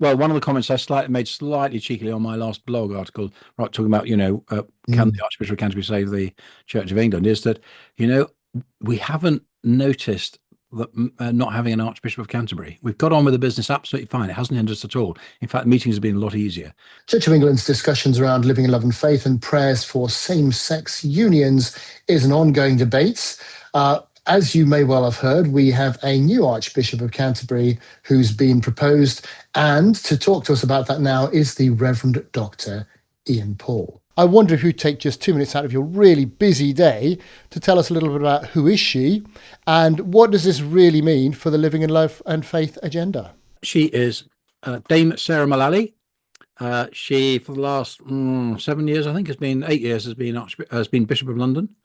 well, one of the comments I made slightly cheekily on my last blog article, right, talking about, can the Archbishop of Canterbury save the Church of England, is that, we haven't noticed that not having an Archbishop of Canterbury. We've got on with the business absolutely fine. It hasn't hindered us at all. In fact, meetings have been a lot easier. Church of England's discussions around living in love and faith and prayers for same-sex unions is an ongoing debate. As you may well have heard, we have a new Archbishop of Canterbury who's been proposed, and to talk to us about that now is the Reverend Dr. Ian Paul. I wonder if you'd take just 2 minutes out of your really busy day to tell us a little bit about who is she and what does this really mean for the Living in Love and Faith agenda? She is Dame Sarah Mullally. She, for the last 7 years, I think, 8 years, has been Bishop of London.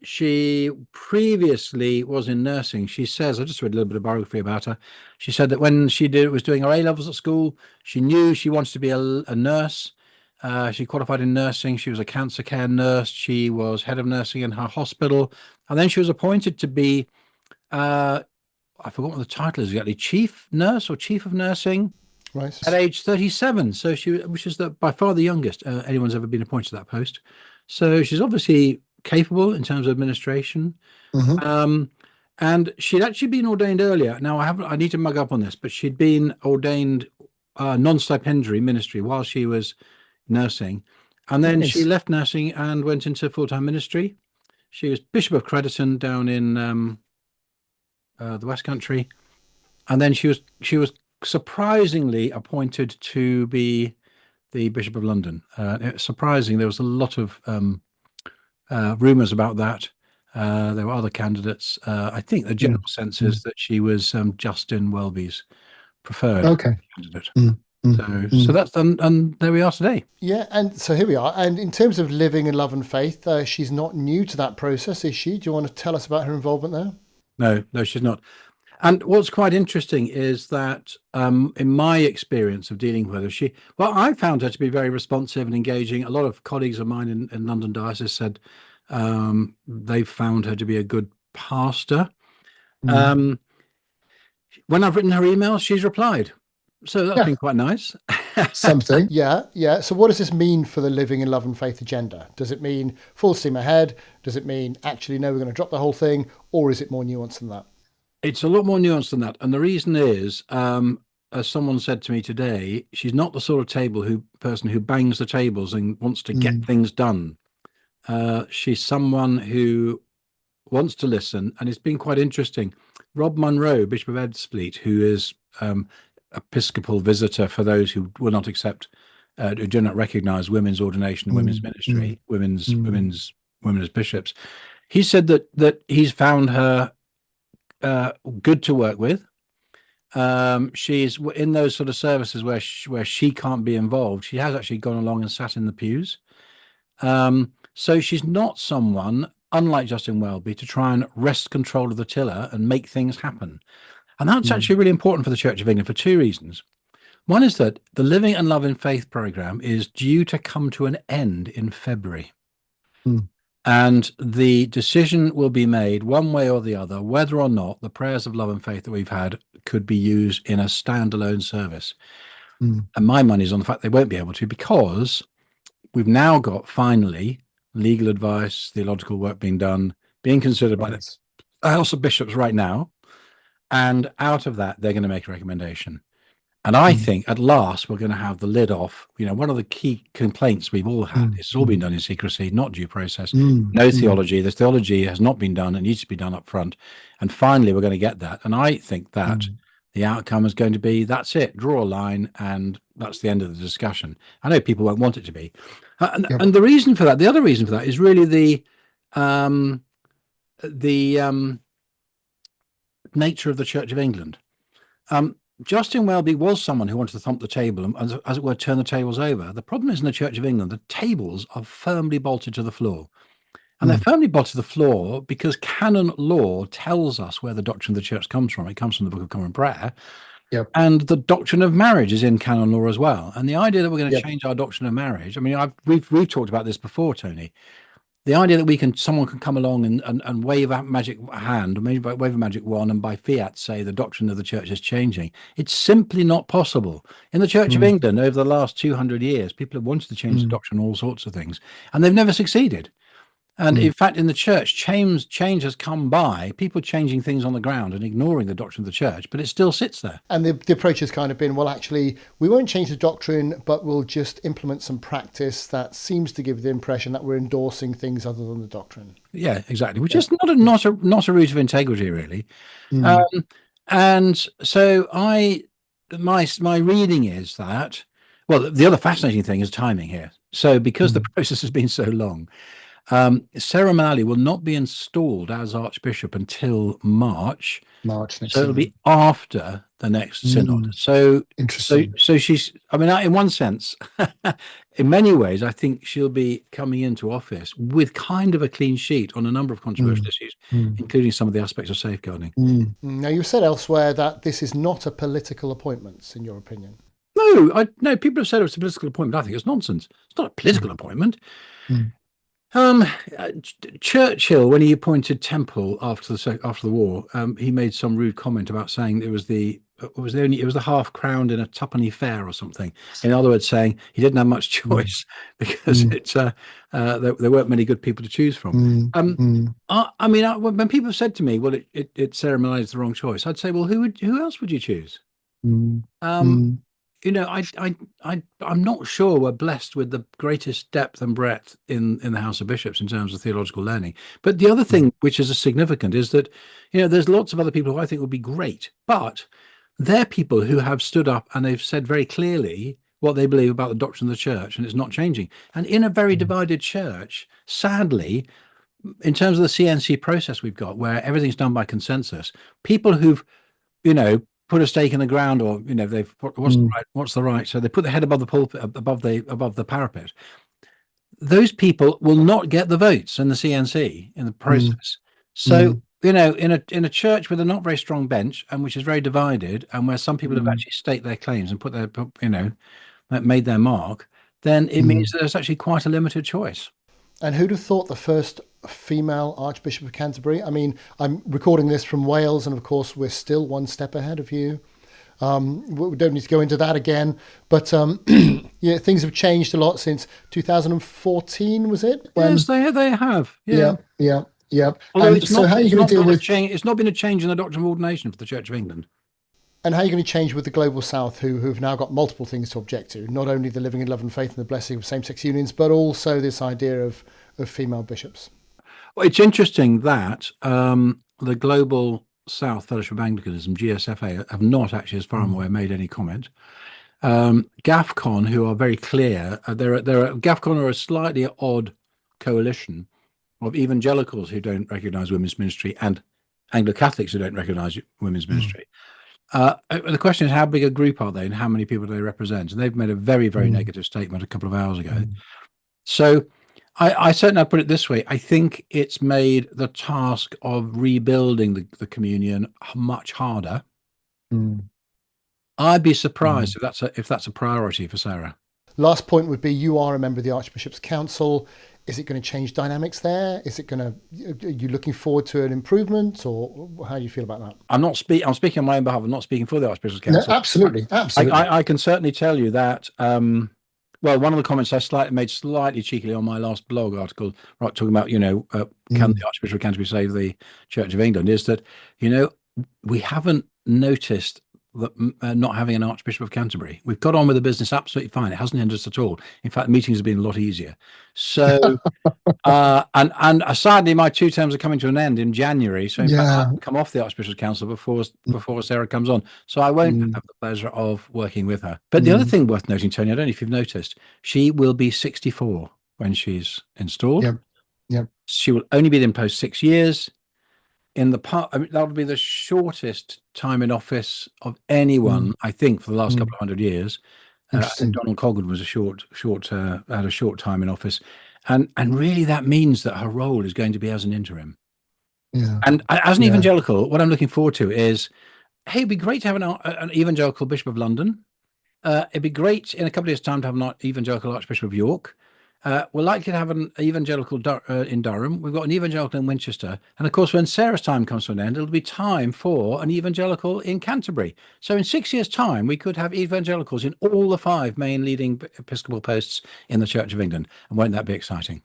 She previously was in nursing. She says, I just read a little bit of biography about her. She said that when she was doing her A-levels at school, she knew she wanted to be a nurse. She qualified in nursing. She was a cancer care nurse. She was head of nursing in her hospital. And then she was appointed to be, I forgot what the title is exactly, chief nurse or chief of nursing. Right. At age 37. So which is by far the youngest anyone's ever been appointed to that post. So she's obviously capable in terms of administration. And she'd actually been ordained earlier. Now I need to mug up on this, but she'd been ordained non-stipendiary ministry while she was nursing, and then she left nursing and went into full-time ministry. She was Bishop of Crediton down in the West Country, and then she was surprisingly appointed to be the Bishop of London. Surprising, there was a lot of rumours about that. There were other candidates. I think the general sense is that she was Justin Welby's preferred candidate. So that's done, and there we are today. Yeah, and so here we are. And in terms of living in love and faith, she's not new to that process, is she? Do you want to tell us about her involvement there? No, she's not. And what's quite interesting is that in my experience of dealing with her, I found her to be very responsive and engaging. A lot of colleagues of mine in London Diocese said they've found her to be a good pastor. When I've written her emails, she's replied. So that's been quite nice. Something. Yeah. So what does this mean for the Living in Love and Faith agenda? Does it mean full steam ahead? Does it mean, actually, no, we're going to drop the whole thing? Or is it more nuanced than that? It's a lot more nuanced than that. And the reason is, as someone said to me today, she's not the sort of person who bangs the tables and wants to get things done. She's someone who wants to listen. And it's been quite interesting. Rob Munro, Bishop of Ebbsfleet, who is Episcopal visitor for those who will not accept, who do not recognise women's ordination, women's ministry, women as bishops. He said that he's found her good to work with. She's in those sort of services where she can't be involved. She has actually gone along and sat in the pews. So she's not someone, unlike Justin Welby, to try and wrest control of the tiller and make things happen. And that's actually really important for the Church of England for two reasons. One is that the Living and Love in Faith programme is due to come to an end in February. And the decision will be made one way or the other, whether or not the prayers of love and faith that we've had could be used in a standalone service. And my money's on the fact they won't be able to, because we've now got, finally, legal advice, theological work being done, being considered by the House of Bishops right now. And out of that, they're going to make a recommendation. And I think at last we're going to have the lid off. One of the key complaints we've all had, it's all been done in secrecy, not due process, no theology. The theology has not been done and needs to be done up front. And finally, we're going to get that. And I think that the outcome is going to be, that's it, draw a line, and that's the end of the discussion. I know people won't want it to be. And the reason for that, the other reason for that is really the nature of the Church of England. Justin Welby was someone who wanted to thump the table and, as it were, turn the tables over. The problem is, in the Church of England, the tables are firmly bolted to the floor. And they're firmly bolted to the floor because canon law tells us where the doctrine of the Church comes from. It comes from the Book of Common Prayer. And the doctrine of marriage is in canon law as well. And the idea that we're going to change our doctrine of marriage, I mean, we've talked about this before, Tony. the idea that someone can come along and wave a magic hand, or maybe wave a magic wand, and by fiat say the doctrine of the church is changing. It's simply not possible. In the Church of England, over the last 200 years, people have wanted to change the doctrine, all sorts of things, and they've never succeeded. And in fact, in the church, change has come by people changing things on the ground and ignoring the doctrine of the church, but it still sits there. And the approach has kind of been, well, actually, we won't change the doctrine, but we'll just implement some practice that seems to give the impression that we're endorsing things other than the doctrine. Yeah, exactly. Which is not a route of integrity, really. And so my reading is that, well, the other fascinating thing is timing here. So because the process has been so long, Sarah Manali will not be installed as Archbishop until March. So it'll be after the next synod. So interesting. So she's, I mean, in one sense, in many ways, I think she'll be coming into office with kind of a clean sheet on a number of controversial issues, including some of the aspects of safeguarding. Now, you've said elsewhere that this is not a political appointment, in your opinion. No, people have said it's a political appointment. I think it's nonsense. It's not a political appointment. Churchill, when he appointed Temple after the war, he made some rude comment about saying it was the half crowned in a twopenny fare or something. In other words, saying he didn't have much choice because there weren't many good people to choose from. I mean, when people have said to me, "Well, it's Sarah Manali is the wrong choice," I'd say, "Well, who else would you choose?" You know, I'm not sure we're blessed with the greatest depth and breadth in the House of Bishops in terms of theological learning. But the other thing which is significant is that, you know, there's lots of other people who I think would be great, but they're people who have stood up and they've said very clearly what they believe about the doctrine of the church, and it's not changing. And in a very divided church, sadly, in terms of the CNC process we've got, where everything's done by consensus, people who've, you know, put a stake in the ground, or, you know, they've what's the right, so they put the head above the pulpit, above the parapet. Those people will not get the votes in the CNC in the process. So you know, in a church with a not very strong bench, and which is very divided, and where some people have actually staked their claims and made their mark, then it means that there's actually quite a limited choice. And who'd have thought the first female Archbishop of Canterbury? I mean, I'm recording this from Wales, and of course, we're still one step ahead of you. We don't need to go into that again, but yeah, things have changed a lot since 2014, was it? Yes, they have. Yeah. Although so how are you going to deal with change? It's not been a change in the doctrine of ordination for the Church of England. And how are you going to change with the Global South, who've now got multiple things to object to, not only the living in love and faith and the blessing of same-sex unions, but also this idea of female bishops? Well, it's interesting that the Global South Fellowship of Anglicanism, GSFA, have not actually, as far as I'm aware, made any comment. GAFCON, who are very clear, GAFCON are a slightly odd coalition of evangelicals who don't recognise women's ministry and Anglo-Catholics who don't recognise women's ministry. The question is, how big a group are they and how many people do they represent? And they've made a very, very negative statement a couple of hours ago. So I certainly put it this way. I think it's made the task of rebuilding the communion much harder. I'd be surprised if that's a priority for Sarah. Last point would be, you are a member of the Archbishop's Council. Is it going to change dynamics there? Are you looking forward to an improvement, or how do you feel about that? I'm speaking on my own behalf. I'm not speaking for the Archbishop's Council. No, absolutely. I can certainly tell you that. Well, one of the comments I made slightly cheekily on my last blog article, right, talking about, can the Archbishop of Canterbury save the Church of England, is that, we haven't noticed that not having an Archbishop of Canterbury. We've got on with the business absolutely fine. It hasn't hindered us at all. In fact, meetings have been a lot easier. So, and sadly, my 2 terms are coming to an end in January. So in fact, I'll come off the Archbishop's Council before Sarah comes on. So I won't have the pleasure of working with her. But the other thing worth noting, Tony, I don't know if you've noticed, she will be 64 when she's installed. Yep. She will only be in post 6 years. That would be the shortest time in office of anyone, I think, for the last couple of 100 years. Donald Coggan was had a short time in office, and really that means that her role is going to be as an interim. And as an evangelical, what I'm looking forward to is, hey, it'd be great to have an evangelical Bishop of London. It'd be great in a couple of years' time to have an evangelical Archbishop of York. We're likely to have an evangelical in Durham. We've got an evangelical in Winchester. And of course, when Sarah's time comes to an end, it'll be time for an evangelical in Canterbury. So in 6 years' time, we could have evangelicals in all the 5 main leading Episcopal posts in the Church of England. And won't that be exciting?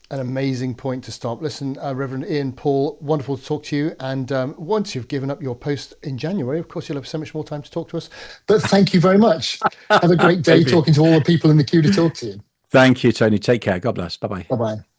An amazing point to stop. Listen, Reverend Ian Paul, wonderful to talk to you. And once you've given up your post in January, of course, you'll have so much more time to talk to us. But thank you very much. Have a great day talking to all the people in the queue to talk to you. Thank you, Tony. Take care. God bless. Bye-bye. Bye-bye.